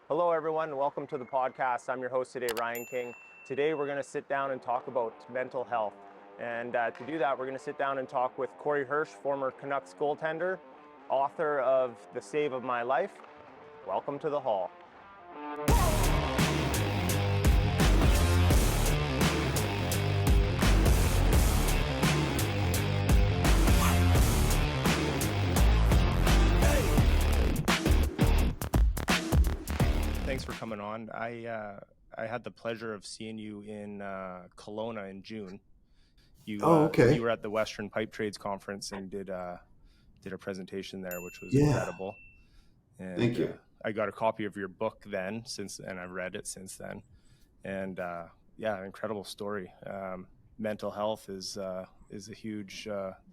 Hello, everyone, and welcome to the podcast. I'm your host today, Ryan King. Today, we're going to sit down and talk about mental health. And to do that, we're going to sit down and talk with Corey Hirsch, former Canucks goaltender, author of The Save of My Life. Welcome to the Hall. Thanks for coming on. I had the pleasure of seeing you in Kelowna in June. You were at the Western Pipe Trades Conference and did a presentation there, which was incredible. And, Thank you. I got a copy of your book then, and I've read it since then. And incredible story. Mental health is a huge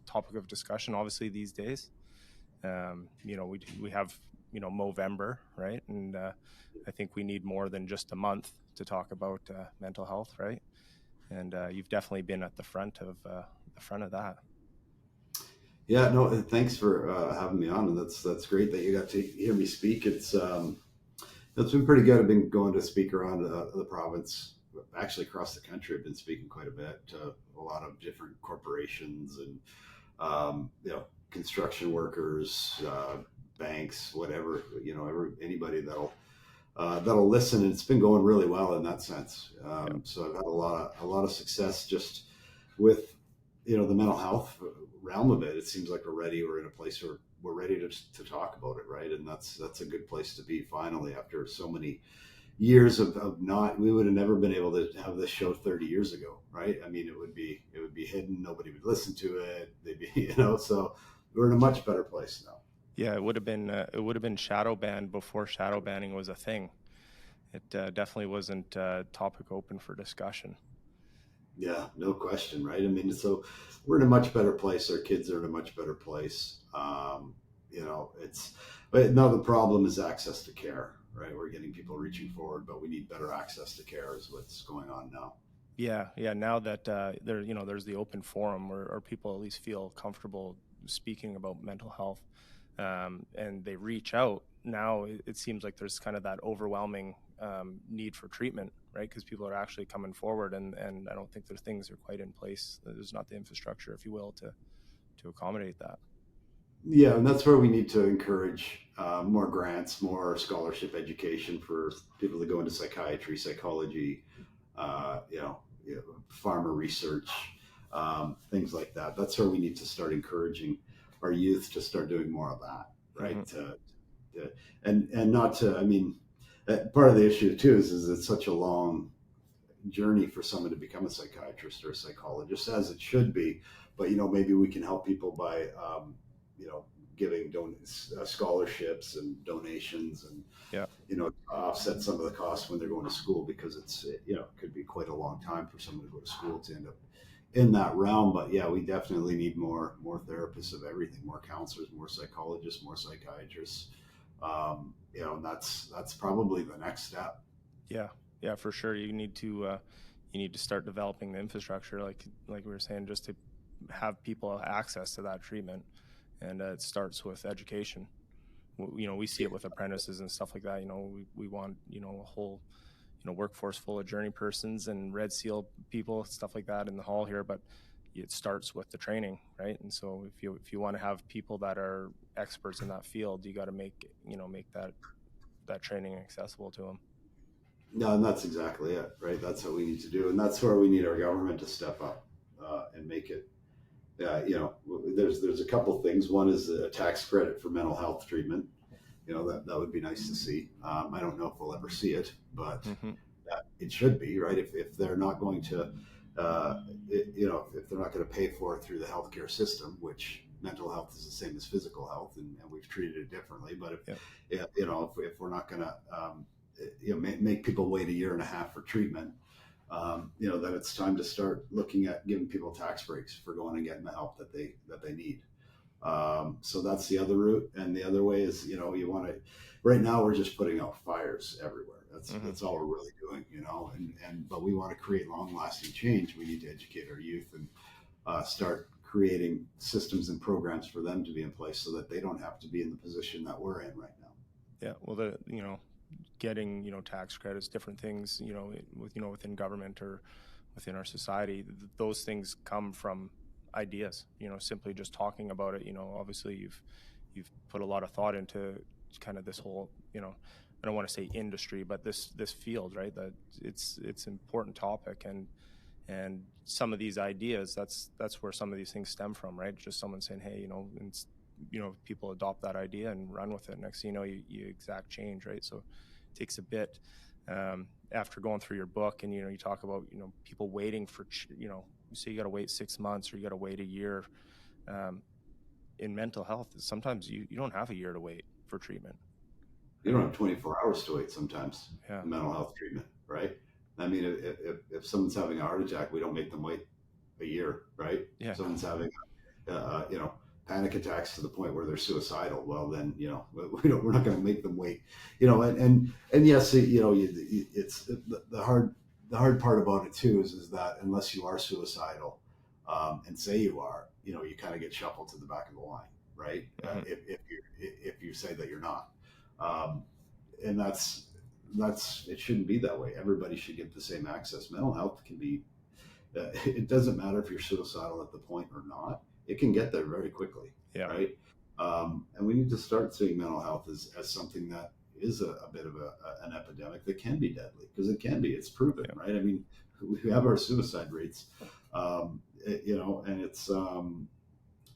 topic of discussion, obviously these days. We have Movember, right? And I think we need more than just a month to talk about mental health, right? And you've definitely been at the front of that. Yeah, no, thanks for having me on, and that's great that you got to hear me speak. It's been pretty good. I've been going to speak around the province, actually across the country. I've been speaking quite a bit to a lot of different corporations and construction workers, banks, whatever, anybody that'll listen. And it's been going really well in that sense. So I've had a lot of success just with the mental health realm of it. It seems like we're in a place where we're ready to talk about it, right? And that's a good place to be finally, after so many years of not. We would have never been able to have this show 30 years ago, right? I mean, it would be hidden, nobody would listen to it. They'd be so we're in a much better place now. Yeah, it would have been shadow banned before shadow banning was a thing. It definitely wasn't a topic open for discussion. Yeah, no question, right? I mean, so we're in a much better place. Our kids are in a much better place. But now the problem is access to care, right? We're getting people reaching forward, but we need better access to care is what's going on now. Yeah. Now that there's the open forum where people at least feel comfortable speaking about mental health, and they reach out. Now it seems like there's kind of that overwhelming need for treatment, right? Because people are actually coming forward, and I don't think things are quite in place. There's not the infrastructure, if you will, to accommodate that. Yeah, and that's where we need to encourage more grants, more scholarship education for people to go into psychiatry, psychology, pharma research, things like that. That's where we need to start encouraging our youth to start doing more of that, right? Mm-hmm. And not to, I mean, part of the issue too is it's such a long journey for someone to become a psychiatrist or a psychologist, as it should be. But maybe we can help people by giving scholarships and donations, and offset some of the costs when they're going to school, because it's it could be quite a long time for someone to go to school to end up in that realm. But yeah, we definitely need more therapists of everything, more counselors, more psychologists, more psychiatrists. And that's probably the next step. Yeah, for sure. You need to start developing the infrastructure, like we were saying, just to have people access to that treatment. And it starts with education. We see it with apprentices and stuff like that. We want a whole workforce full of journey persons and Red Seal people, stuff like that in the hall here. But it starts with the training, right? And so if you want to have people that are experts in that field, you got to make that training accessible to them. No, and that's exactly it, right? That's what we need to do, and that's where we need our government to step up and make it. There's a couple things. One is a tax credit for mental health treatment. That would be nice to see. I don't know if we'll ever see it, but it should be, right? If they're not going to, if they're not going to pay for it through the healthcare system, which mental health is the same as physical health, and we've treated it differently. But if we're not going to, make people wait 1.5 years for treatment, then it's time to start looking at giving people tax breaks for going and getting the help that they need. So that's the other route. And the other way is, you want to, right now we're just putting out fires everywhere. That's all we're really doing, but we want to create long lasting change. We need to educate our youth and start creating systems and programs for them to be in place so that they don't have to be in the position that we're in right now. Yeah. Well, getting, tax credits, different things, within government or within our society, those things come from ideas, simply just talking about it. Obviously you've put a lot of thought into kind of this whole, I don't want to say industry, but this field, right? That it's an important topic, and some of these ideas, that's where some of these things stem from, right? Just someone saying, hey, and people adopt that idea and run with it. Next thing you know, you exact change, right? So it takes a bit. After going through your book, and you talk about people waiting for, you say you got to wait 6 months or you got to wait a year. In mental health, sometimes you don't have a year to wait for treatment. You don't have 24 hours to wait sometimes. Yeah. In mental health treatment, right? I mean, if someone's having a heart attack, we don't make them wait a year, right? Yeah. If someone's having, panic attacks to the point where they're suicidal, well, then, we're not going to make them wait, and yes, it's the hard part about it too is that unless you are suicidal, and say you are, you kind of get shuffled to the back of the line, right? Mm-hmm. If you say that you're not, and that's it shouldn't be that way. Everybody should get the same access. Mental health can be, it doesn't matter if you're suicidal at the point or not. It can get there very quickly, right? And we need to start seeing mental health as something that is a bit of an epidemic that can be deadly, because it can be. It's proven, right? I mean, we have our suicide rates, and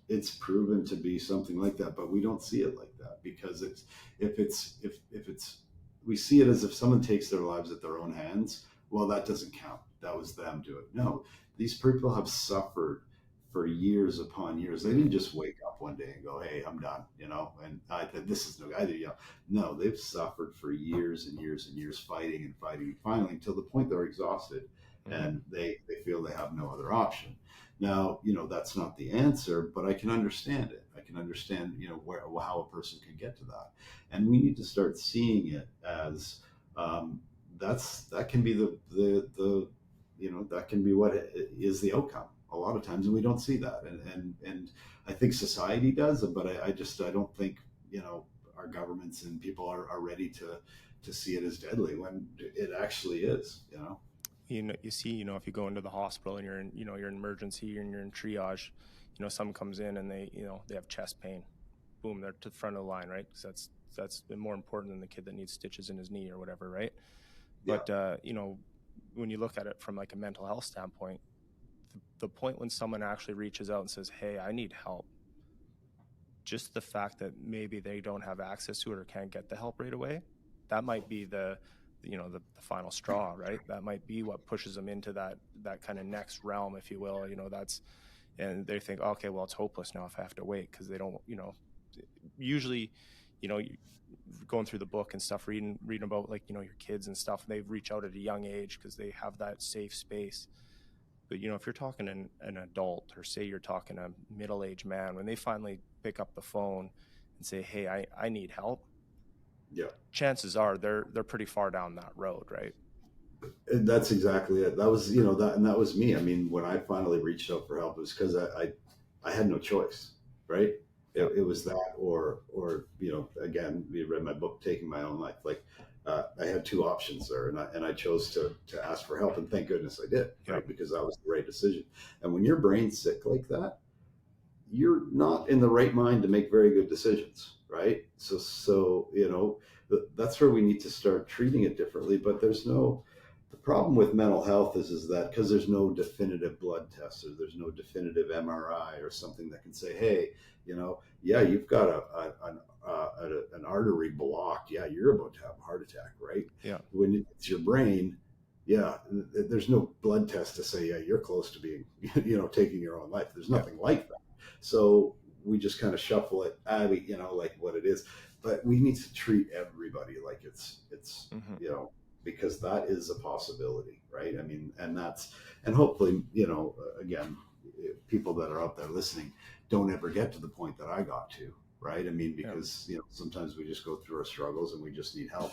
it's proven to be something like that, but we don't see it like that, because we see it as if someone takes their lives at their own hands. Well, that doesn't count. That was them doing it. No, these people have suffered for years upon years. They didn't just wake up one day and go, hey, I'm done, and this is no either. No, they've suffered for years and years and years, fighting and fighting, and finally, until the point they're exhausted, and they feel they have no other option. Now, that's not the answer, but I can understand it. I can understand, how a person can get to that. And we need to start seeing it as, that can be that can be what is the outcome a lot of times, and we don't see that. And I think society does, but I don't think, our governments and people are ready to see it as deadly when it actually is, You see, if you go into the hospital and you're in, you're in emergency and you're in triage, someone comes in and they have chest pain. Boom, they're to the front of the line, right? Because that's more important than the kid that needs stitches in his knee or whatever, right? Yeah. But, when you look at it from like a mental health standpoint, the point when someone actually reaches out and says, hey, I need help, just the fact that maybe they don't have access to it or can't get the help right away, that might be the final straw, right? That might be what pushes them into that kind of next realm, if you will. And they think, okay, well, it's hopeless now if I have to wait, because they don't, usually, going through the book and stuff, reading about like, your kids and stuff, and they reach out at a young age because they have that safe space. But, if you're talking an adult, or say you're talking a middle-aged man, when they finally pick up the phone and say, hey, I need help, chances are they're pretty far down that road, right? And that's exactly it. That was, that was me. I mean, when I finally reached out for help, it was because I had no choice, right? It was that, or again, you read my book, Taking My Own Life. Like, I had two options there, and I chose to ask for help, and thank goodness I did, right? Because that was the right decision. And when your brain's sick like that, you're not in the right mind to make very good decisions, right? So that's where we need to start treating it differently. But the problem with mental health is that because there's no definitive blood test, or there's no definitive MRI or something that can say, hey, you've got an artery blocked. Yeah, you're about to have a heart attack, right? Yeah. When it's your brain, there's no blood test to say, yeah, you're close to being, taking your own life. There's nothing like that. So we just kind of shuffle it, like what it is. But we need to treat everybody like it's because that is a possibility, right? I mean, and hopefully, again, people that are out there listening don't ever get to the point that I got to, right? I mean, because, sometimes we just go through our struggles and we just need help.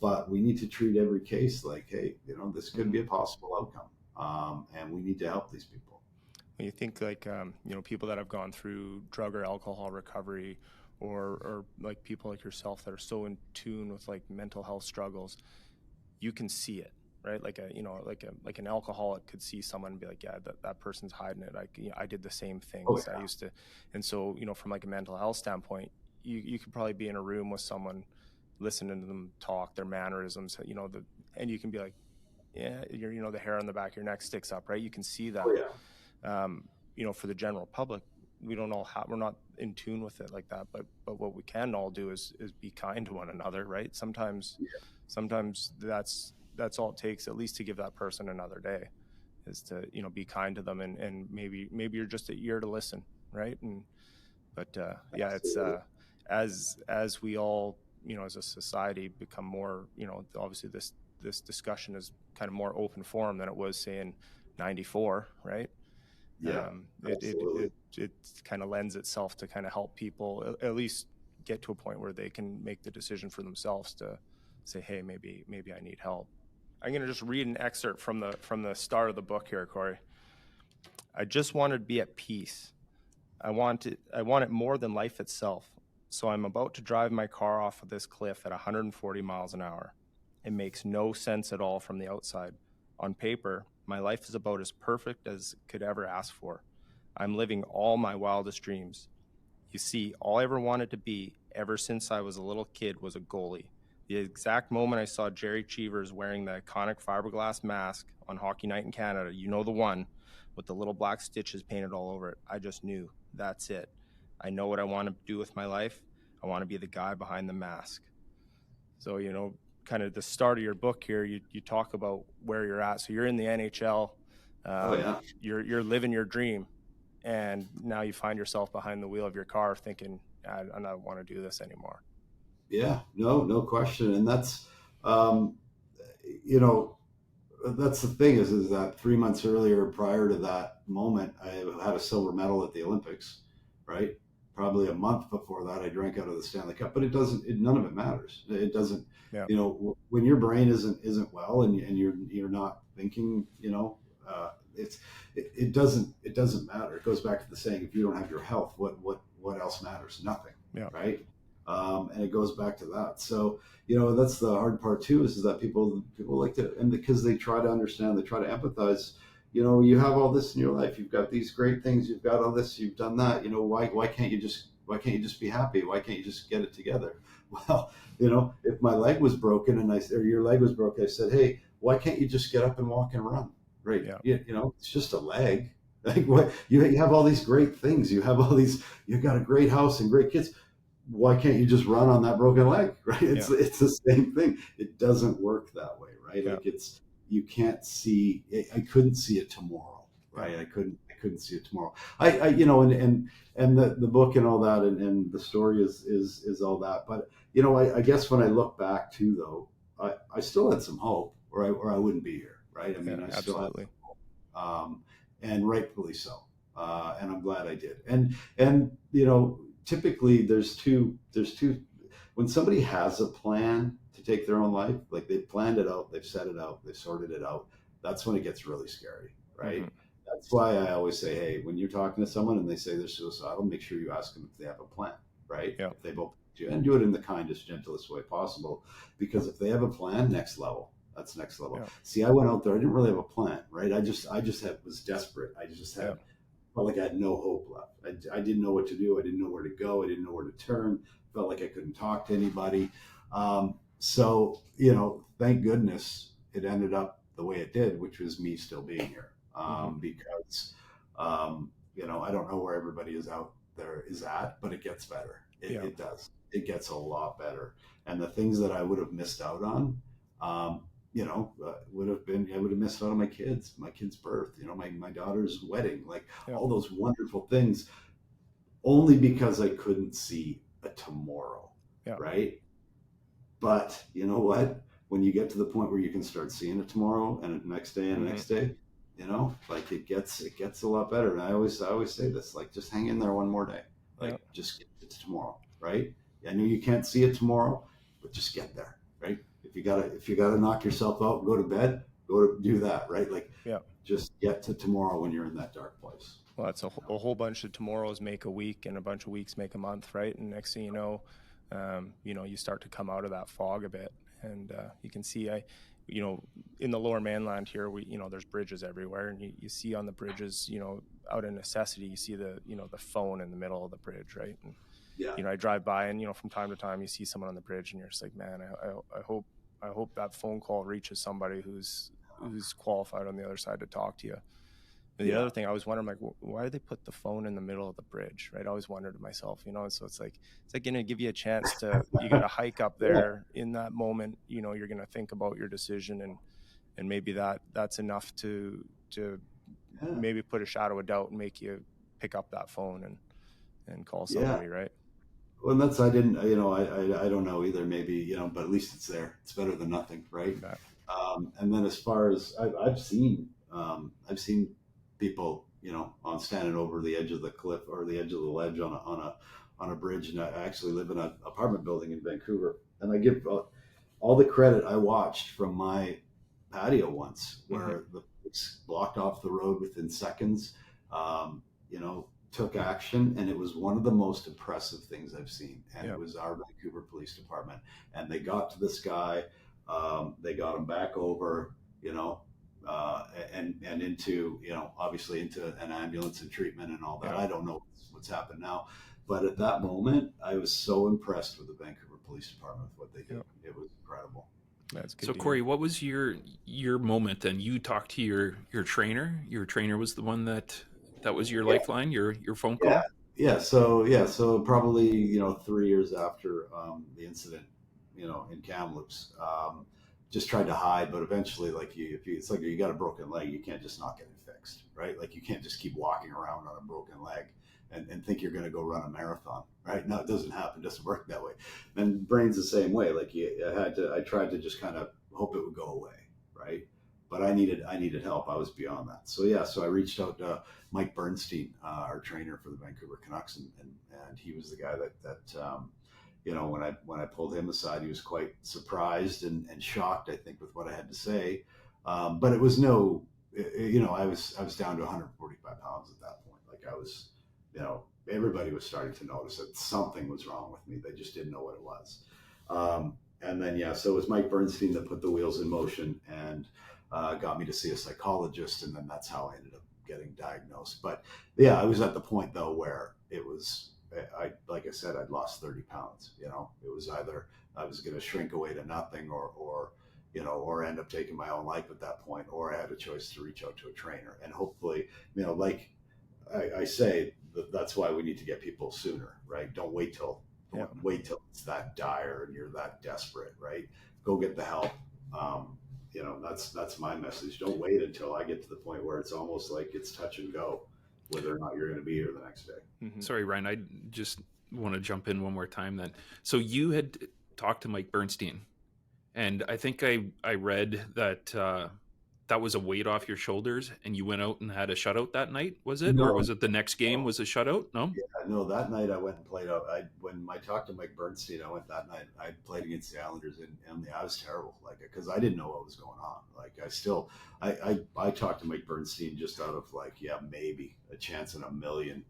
But we need to treat every case like, hey, this could be a possible outcome. And we need to help these people. When you think like, people that have gone through drug or alcohol recovery, or like people like yourself that are so in tune with like mental health struggles, you can see it, right? Like like an alcoholic could see someone and be like, yeah, that person's hiding it. I did the same Oh things. I yeah. used to. And so, from like a mental health standpoint, you could probably be in a room with someone, listening to them talk, their mannerisms, and you can be like, yeah, the hair on the back of your neck sticks up, right? You can see Oh that. yeah. For the general public, we don't all have, we're not in tune with it like that, but what we can all do is be kind to one another, right? Sometimes that's all it takes, at least to give that person another day, is to be kind to them, and maybe you're just an ear to listen, right? Yeah, it's as we all, as a society, become more, obviously this discussion is kind of more open forum than it was, say, in '94, right? Yeah. Absolutely. It kind of lends itself to kind of help people at least get to a point where they can make the decision for themselves to say, hey, maybe I need help. I'm going to just read an excerpt from the start of the book here, Corey. I just wanted to be at peace. I want it more than life itself. So I'm about to drive my car off of this cliff at 140 miles an hour. It makes no sense at all from the outside. On paper, my life is about as perfect as could ever ask for. I'm living all my wildest dreams. You see, all I ever wanted to be, ever since I was a little kid, was a goalie. The exact moment I saw Jerry Cheevers wearing the iconic fiberglass mask on Hockey Night in Canada, the one with the little black stitches painted all over it, I just knew, that's it. I know what I want to do with my life. I want to be the guy behind the mask. So, kind of the start of your book here, you talk about where you're at. So you're in the NHL. Oh yeah. You're living your dream, and now you find yourself behind the wheel of your car thinking, I don't want to do this anymore. Yeah. No question. And um, you know, that's the thing is that 3 months earlier, prior to that moment, I had a silver medal at the Olympics, right? Probably a month before that, I drank out of the Stanley Cup, but none of it matters. It doesn't, Yeah. when your brain isn't well, and you're not thinking, it doesn't matter. It goes back to the saying, if you don't have your health, what else matters? Nothing. Yeah. Right. And it goes back to that. So, that's the hard part too, is that people like to, and because they try to understand, they try to empathize. You have all this in your life. You've got these great things. You've got all this. You've done that. Why can't you just be happy? Why can't you just get it together? Well, if my leg was broken or your leg was broken, I said, hey, why can't you just get up and walk and run? Right? Yeah. It's just a leg. Like, what you have all these great things. You have all these. You've got a great house and great kids. Why can't you just run on that broken leg? Right? It's the same thing. It doesn't work that way, right? Yeah. Like you can't see. I couldn't see it tomorrow, right? Yeah. I couldn't see it tomorrow. And the book and all that, and the story is all that. But I guess when I look back too, though, I still had some hope, or I wouldn't be here, right? I mean, I still had some hope, and rightfully so. And I'm glad I did. And typically there's two. When somebody has a plan to take their own life, like they've planned it out, they've set it out, they've sorted it out, that's when it gets really scary, right? Mm-hmm. That's why I always say, hey, when you're talking to someone and they say they're suicidal, make sure you ask them if they have a plan, right? Yeah. If they both do, and do it in the kindest, gentlest way possible, because if they have a plan, next level. That's next level. Yeah. See, I went out there, I didn't really have a plan, right? I just was desperate. I just felt like I had no hope left. I didn't know what to do. I didn't know where to go. I didn't know where to turn. Felt like I couldn't talk to anybody. So, thank goodness it ended up the way it did, which was me still being here. Because, I don't know where everybody is out there is at, but it gets better. It does. It gets a lot better. And the things that I would have missed out on, I would have missed out on my kids' birth, my daughter's wedding, all those wonderful things, only because I couldn't see a tomorrow. Yeah. Right. But you know what? When you get to the point where you can start seeing it tomorrow and the next day and the next day, it gets a lot better. And I always say this, just hang in there one more day. Just get it to tomorrow. Right. I know you can't see it tomorrow, but just get there. Right. If you gotta knock yourself out and go to bed, go to do that. Right. Just get to tomorrow when you're in that dark place. Well, that's a whole bunch of tomorrows make a week, and a bunch of weeks make a month, right? And next thing you know, you start to come out of that fog a bit, and you can see, in the Lower Mainland here, there's bridges everywhere, and you see on the bridges, out of necessity, you see the phone in the middle of the bridge, right? And Yeah. I drive by, and from time to time, you see someone on the bridge, and you're just like, man, I hope that phone call reaches somebody who's qualified on the other side to talk to you. And the other thing I was wondering, like, why do they put the phone in the middle of the bridge, right? I always wondered to myself, and so it's like going to give you a chance you got to hike up there in that moment, you're going to think about your decision, and maybe that's enough to maybe put a shadow of doubt and make you pick up that phone and call somebody, right? Well, that's, I didn't, I don't know either, maybe, but at least it's there. It's better than nothing, right? And then as far as I've seen people, on standing over the edge of the cliff or the edge of the ledge on a bridge. And I actually live in an apartment building in Vancouver, and I give all the credit. I watched from my patio once where the police blocked off the road within seconds, took action, and it was one of the most impressive things I've seen. And it was our Vancouver Police Department, and they got to this guy, they got him back over, and into, obviously into an ambulance and treatment and all that. I don't know what's happened now, but at that moment, I was so impressed with the Vancouver Police Department with what they did. It was incredible. That's good. So Corey, what was your moment then? You talked to your trainer. Your trainer was the one that was your lifeline, your phone call. So probably 3 years after the incident, in Kamloops, just tried to hide, but eventually, it's like you got a broken leg, you can't just not get it fixed, right? Like you can't just keep walking around on a broken leg and think you're going to go run a marathon, right? No, it doesn't happen. It doesn't work that way. And brain's the same way. Like I tried to just kind of hope it would go away, right? But I needed help. I was beyond that. So I reached out to Mike Bernstein, our trainer for the Vancouver Canucks, and he was the guy that when I pulled him aside, he was quite surprised and shocked, I think, with what I had to say. But it was I was down to 145 pounds at that point. Like I was, everybody was starting to notice that something was wrong with me. They just didn't know what it was. And then, so it was Mike Bernstein that put the wheels in motion and got me to see a psychologist. And then that's how I ended up getting diagnosed. But I was at the point though, where it was, like I said, I'd lost 30 pounds, it was either I was going to shrink away to nothing or end up taking my own life at that point, or I had a choice to reach out to a trainer. And hopefully, like I say, that's why we need to get people sooner, right? Don't wait till it's that dire and you're that desperate, right? Go get the help. That's my message. Don't wait until I get to the point where it's almost like it's touch and go, whether or not you're going to be here the next day. Mm-hmm. Sorry, Ryan, I just want to jump in one more time then. So you had talked to Mike Bernstein, and I think I read that that was a weight off your shoulders, and you went out and had a shutout that night, was it? No. Or was it the next game was a shutout? No? Yeah, no, that night I went and played out. When I talked to Mike Bernstein, I went that night. I played against the Islanders, and I was terrible, because I didn't know what was going on. I talked to Mike Bernstein just out of maybe a chance in a million,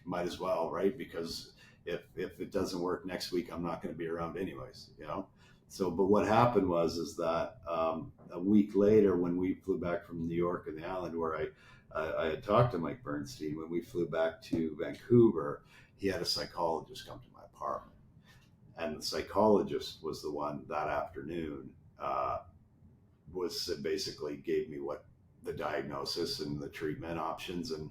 might as well, right? Because if it doesn't work next week, I'm not going to be around anyways, So, but what happened was that a week later, when we flew back from New York and the island, where I had talked to Mike Bernstein, when we flew back to Vancouver, he had a psychologist come to my apartment, and the psychologist was the one that afternoon basically gave me what the diagnosis and the treatment options, and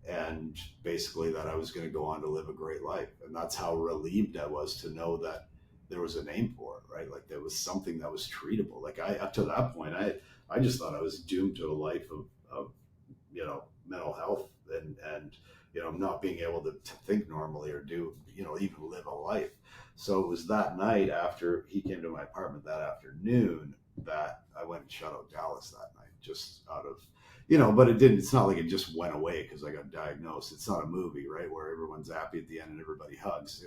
and basically that I was going to go on to live a great life, and that's how relieved I was to know that there was a name for it, right? Like there was something that was treatable. Like up to that point, I just thought I was doomed to a life of mental health and not being able to think normally or do, even live a life. So it was that night after he came to my apartment that afternoon that I went and shut out Dallas that night, just out of, but it's not like it just went away because I got diagnosed. It's not a movie, right? Where everyone's happy at the end and everybody hugs.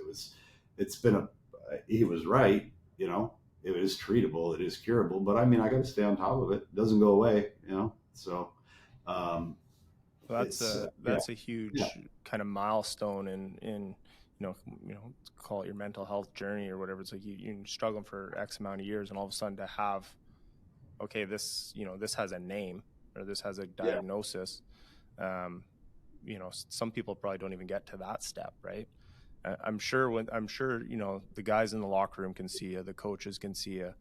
He was right, it is treatable, it is curable, but I got to stay on top of it. It doesn't go away, So, That's a huge kind of milestone in call it your mental health journey or whatever. It's like you're struggling for X amount of years, and all of a sudden to have, okay, this has a name, or this has a diagnosis. Some people probably don't even get to that step, right? I'm sure the guys in the locker room can see you, the coaches can see you.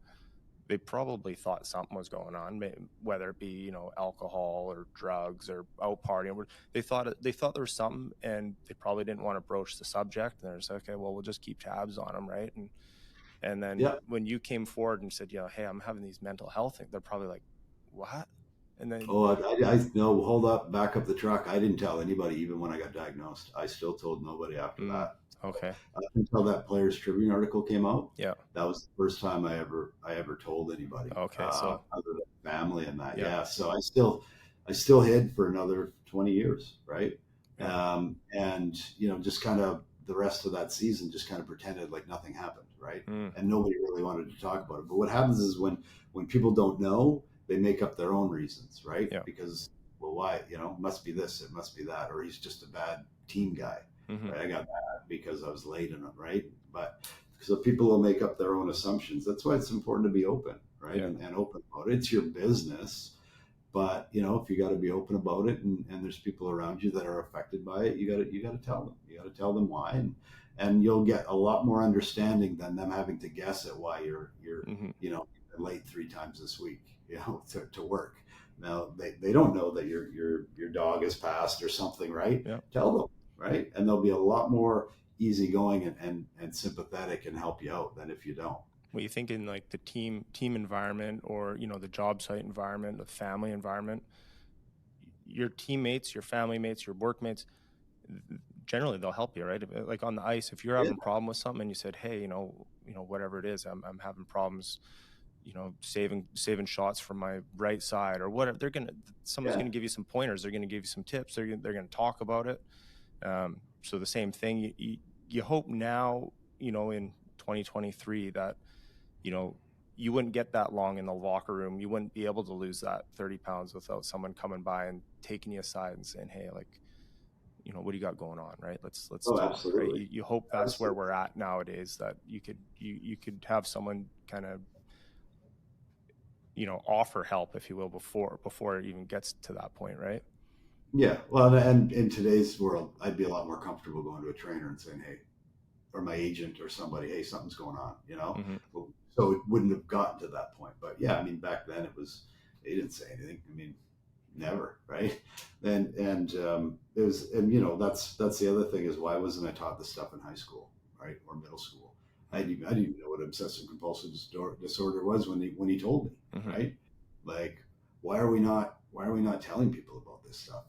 They probably thought something was going on, whether it be alcohol or drugs or out partying. They thought there was something, and they probably didn't want to broach the subject. And they're just okay, well, we'll just keep tabs on them, right? And then when you came forward and said, hey, I'm having these mental health things, they're probably like, what? And then I no, hold up, back up the truck. I didn't tell anybody even when I got diagnosed. I still told nobody after that. Okay. Until that Players Tribune article came out. Yeah. That was the first time I ever told anybody. Okay. So other than family and that. Yeah. So I still hid for another 20 years. Right. Yeah. And just kind of the rest of that season, just kind of pretended like nothing happened. Right. And nobody really wanted to talk about it. But what happens is when people don't know, they make up their own reasons. Right. Yeah. Because, well, why, it must be this, it must be that, or he's just a bad team guy. Right? I got that because I was late in it, right? But so people will make up their own assumptions. That's why it's important to be open, right? Yeah. And open about it. It's your business, but if you got to be open about it, and there's people around you that are affected by it, you got to tell them. You got to tell them why, and you'll get a lot more understanding than them having to guess at why you're late 3 times this week, to work. Now they don't know that your dog has passed or something, right? Yeah. Tell them. Right. And they'll be a lot more easygoing and sympathetic and help you out than if you don't. Well, you think in like the team environment, or, the job site environment, the family environment, your teammates, your family mates, your workmates, generally they'll help you, right? Like on the ice, if you're having a problem with something and you said, hey, whatever it is, I'm having problems, saving shots from my right side or whatever, someone's going to give you some pointers. They're going to give you some tips. They're going to talk about it. So the same thing, you hope now, in 2023 that, you wouldn't get that long in the locker room. You wouldn't be able to lose that 30 pounds without someone coming by and taking you aside and saying, hey, like, what do you got going on? Right. Let's talk. Absolutely. Right? You hope that's where we're at nowadays, that you could have someone kind of, offer help, if you will, before it even gets to that point. Right. Yeah, well, and in today's world, I'd be a lot more comfortable going to a trainer and saying, hey, or my agent or somebody, hey, something's going on, Well, so it wouldn't have gotten to that point. But yeah, I mean, back then they didn't say anything. I mean, never, right? And it was, and that's the other thing is, why wasn't I taught this stuff in high school, right, or middle school? I didn't even know what obsessive-compulsive disorder was when he told me, right? Like, why are we not telling people about this stuff?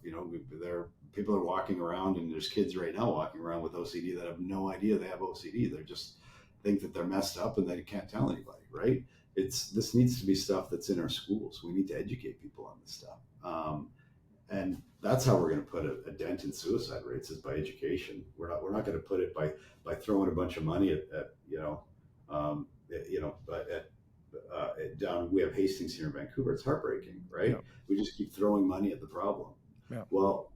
People are walking around, and there's kids right now walking around with OCD that have no idea they have OCD. They just think that they're messed up and they can't tell anybody, right? This needs to be stuff that's in our schools. We need to educate people on this stuff. And that's how we're going to put a dent in suicide rates, is by education. We're not going to put it by throwing a bunch of money at down. We have Hastings here in Vancouver. It's heartbreaking, right? Yeah. We just keep throwing money at the problem. Yeah. Well,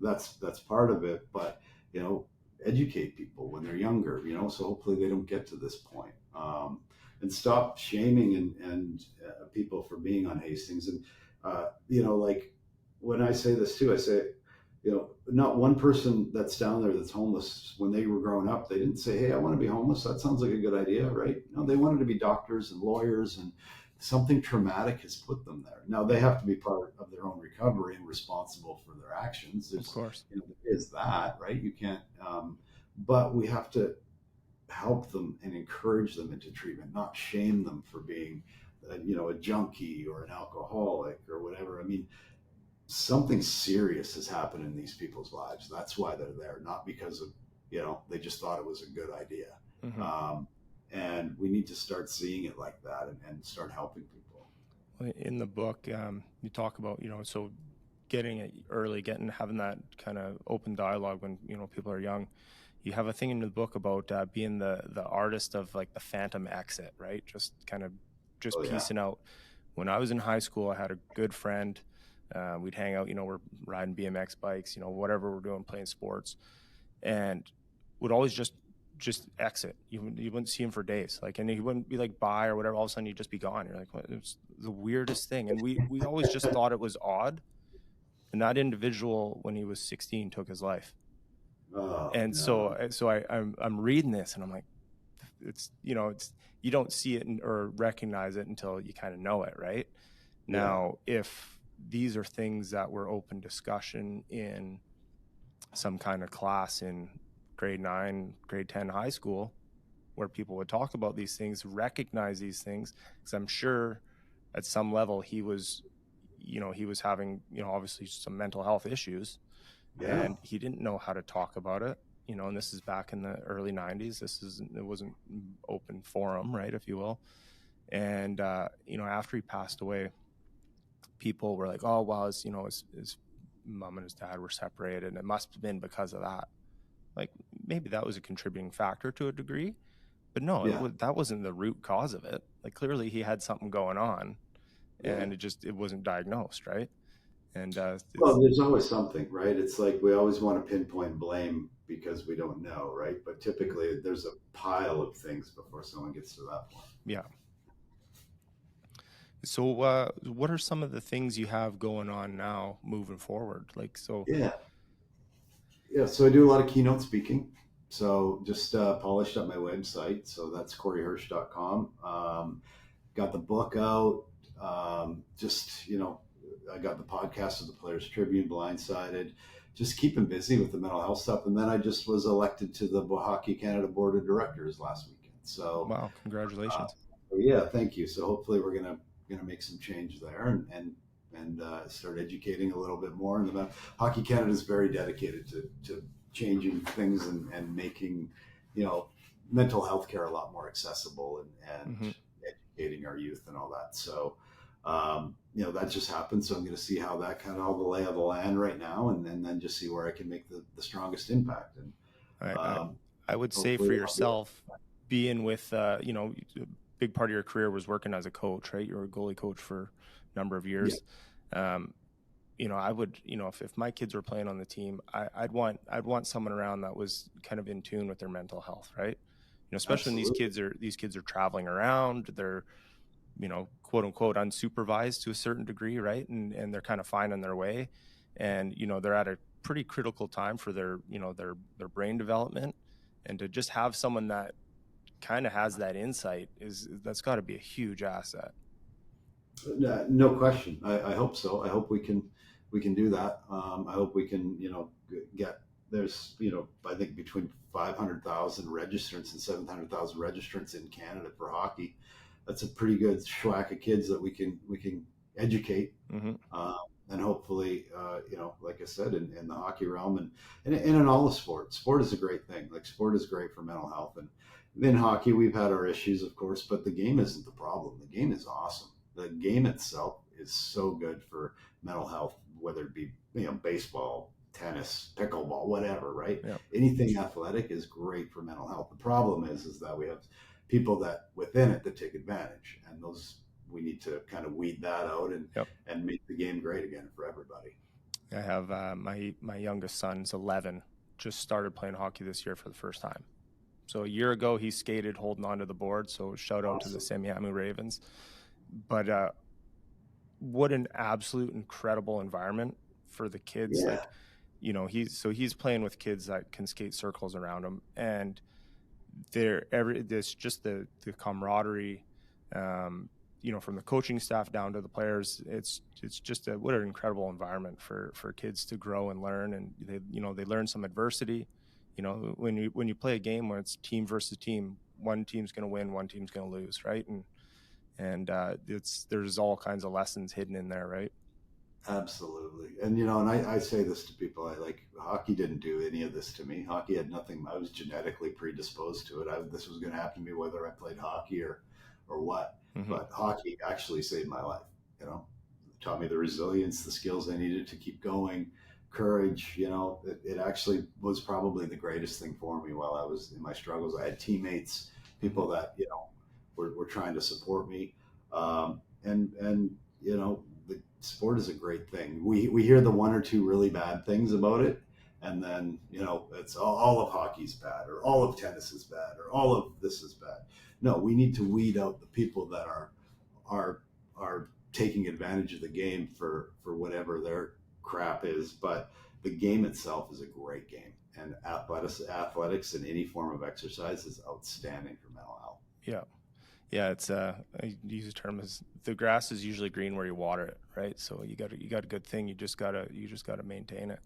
that's part of it, but educate people when they're younger, so hopefully they don't get to this point. And stop shaming and people for being on Hastings. And like when I say this too, I say, not one person that's down there that's homeless, when they were growing up, they didn't say, hey, I want to be homeless. That sounds like a good idea, right? No, they wanted to be doctors and lawyers, and something traumatic has put them there. Now they have to be part of their own recovery and responsible for their actions. Of course. There is that, right? You can't, but we have to help them and encourage them into treatment, not shame them for being, a junkie or an alcoholic or whatever. I mean, something serious has happened in these people's lives. That's why they're there, not because of, they just thought it was a good idea. And we need to start seeing it like that and start helping people. In the book, you talk about, so getting it early, having that kind of open dialogue when, people are young. You have a thing in the book about being the artist of like the phantom exit, right? Just kind of piecing out. When I was in high school, I had a good friend We'd hang out, we're riding BMX bikes, whatever we're doing, playing sports, and would always just exit. You wouldn't see him for days. And he wouldn't be bye or whatever. All of a sudden he'd just be gone. You're like, what? It was the weirdest thing. And we always just thought it was odd. And that individual, when he was 16, took his life. Oh, and no. so I'm reading this and I'm like, it's you don't see it or recognize it until you kind of know it, right? Yeah. Now, if these are things that were open discussion in some kind of class in grade 9, grade 10 high school, where people would talk about these things, recognize these things, because I'm sure at some level he was having, obviously some mental health issues, and he didn't know how to talk about it, and this is back in the early 90s. It wasn't open forum, right, if you will. And, after he passed away, people were like, oh, well, his mom and his dad were separated, and it must have been because of that. Maybe that was a contributing factor to a degree, but no, that wasn't the root cause of it. Clearly he had something going on, and it wasn't diagnosed, right? And well, there's always something, right? It's like we always want to pinpoint blame because we don't know, right? But typically there's a pile of things before someone gets to that point. Yeah. So what are some of the things you have going on now moving forward? So I do a lot of keynote speaking. So just polished up my website. So that's coreyhirsch.com. Got the book out. I got the podcast of the Players Tribune, Blindsided, just keeping busy with the mental health stuff. And then I just was elected to the Hockey Canada Board of Directors last weekend. So wow, congratulations. Yeah, thank you. So hopefully we're gonna make some change there and start educating a little bit more. And Hockey Canada is very dedicated to changing things and making mental health care a lot more accessible and educating our youth and all that. So that just happened. So I'm going to see how that kind of all the lay of the land right now, and then just see where I can make the strongest impact. And I would say for yourself, being with a big part of your career was working as a coach, right? You were a goalie coach for a number of years. Yeah. I would, if my kids were playing on the team, I'd want someone around that was kind of in tune with their mental health, right? Especially when these kids are traveling around, they're, quote unquote, unsupervised to a certain degree, right? And they're kind of finding their way, and they're at a pretty critical time for their their brain development, and to just have someone that kind of has that insight that's got to be a huge asset. No question. I hope so. I hope we can do that. I hope we can get there's I think between 500,000 registrants and 700,000 registrants in Canada for hockey. That's a pretty good schwack of kids that we can educate, and hopefully, like I said, in the hockey realm and in all the sports. Sport is a great thing. Sport is great for mental health, and in hockey we've had our issues, of course, but the game isn't the problem. The game is awesome. The game itself is so good for mental health, whether it be baseball, tennis, pickleball, whatever, right? Yep. Anything athletic is great for mental health. The problem is that we have people that within it that take advantage, and those we need to kind of weed that out and make the game great again for everybody. I have my youngest son's 11, just started playing hockey this year for the first time. So a year ago he skated holding onto the board. So shout out to the Semiahmoo Ravens. But what an absolute incredible environment for the kids. Yeah. He's playing with kids that can skate circles around him, and there's just the camaraderie, from the coaching staff down to the players. It's just what an incredible environment for kids to grow and learn. And they learn some adversity. When you play a game where it's team versus team, one team's going to win, one team's going to lose, right? And there's all kinds of lessons hidden in there, right? Absolutely. And I say this to people, hockey didn't do any of this to me. Hockey had nothing. I was genetically predisposed to it. This was going to happen to me whether I played hockey or what. But hockey actually saved my life. It taught me the resilience, the skills I needed to keep going, courage. It actually was probably the greatest thing for me while I was in my struggles. I had teammates, people that were trying to support me, and the sport is a great thing. We hear the one or two really bad things about it, and then it's all of hockey's bad, or all of tennis is bad, or all of this is bad. No, we need to weed out the people that are taking advantage of the game for whatever their crap is. But the game itself is a great game, and athletics in any form of exercise is outstanding for mental health. Yeah, it's I use the term as the grass is usually green where you water it, right? So you got a good thing. You just gotta maintain it.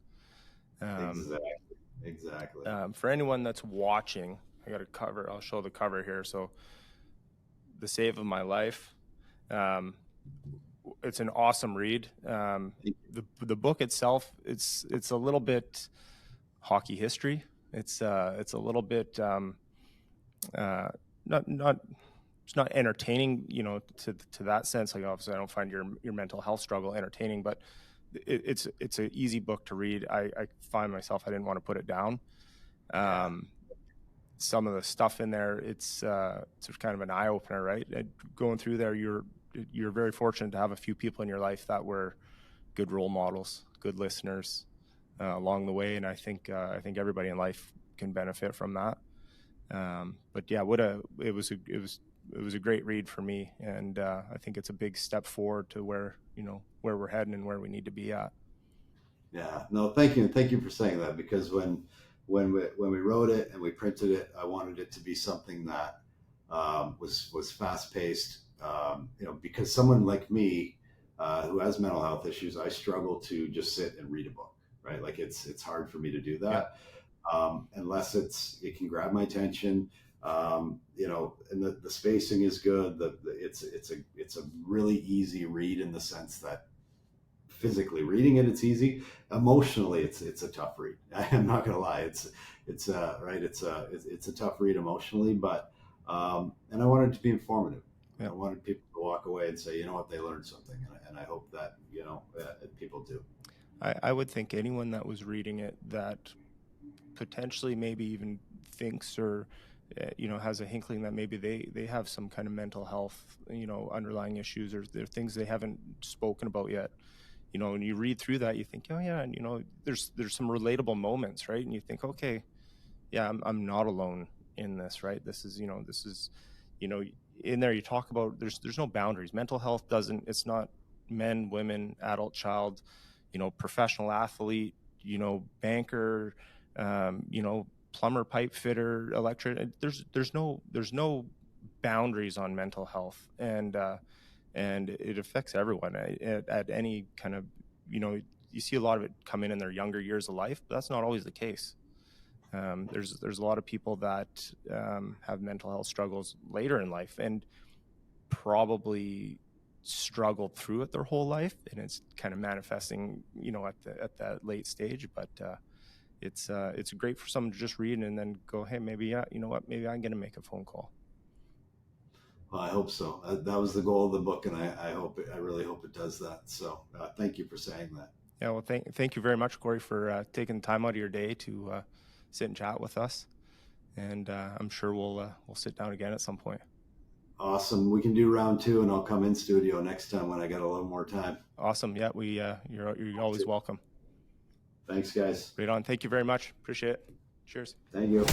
Exactly. For anyone that's watching, I got a cover. I'll show the cover here. So, The Save of My Life. It's an awesome read. The book itself, it's a little bit hockey history. It's a little bit it's not entertaining, to that sense. Like, obviously, I don't find your mental health struggle entertaining, but it's an easy book to read. I find myself, I didn't want to put it down. Some of the stuff in there, it's kind of an eye opener, right? Going through there, you're very fortunate to have a few people in your life that were good role models, good listeners along the way, and I think everybody in life can benefit from that. But yeah, it was a great read for me, and I think it's a big step forward to where we're heading and where we need to be at. Yeah, no, thank you for saying that, because when we wrote it and we printed it, I wanted it to be something that was fast paced. Because someone like me who has mental health issues, I struggle to just sit and read a book, right? Like it's hard for me to do that. Unless it can grab my attention, and the spacing is good. It's a really easy read in the sense that physically reading it's easy. Emotionally, it's a tough read. I'm not gonna lie. It's a tough read emotionally, but and I wanted it to be informative. I wanted people to walk away and say, you know what, they learned something, and I hope that people do. I would think anyone that was reading it that potentially maybe even thinks or has a hinkling that maybe they have some kind of mental health underlying issues, or there are things they haven't spoken about yet. When you read through that, you think, oh yeah, and there's some relatable moments, right? And you think, okay, yeah, I'm not alone in this, right? This is in there you talk about there's no boundaries. Mental health it's not men, women, adult, child, professional athlete, banker, plumber, pipe fitter, electrician. There's no boundaries on mental health, and it affects everyone at any kind of, you see a lot of it come in their younger years of life, but that's not always the case. There's a lot of people that have mental health struggles later in life and probably struggled through it their whole life, and it's kind of manifesting, at that late stage. But it's great for someone to just read and then go, hey, maybe maybe I'm going to make a phone call. Well, I hope so. That was the goal of the book, and I really hope it does that. So thank you for saying that. Yeah, well, thank you very much, Corey, for taking the time out of your day to sit and chat with us. And I'm sure we'll sit down again at some point. Awesome. We can do round 2, and I'll come in studio next time when I got a little more time. Awesome. Yeah, you're always welcome. Thanks, guys. Right on. Thank you very much. Appreciate it. Cheers. Thank you.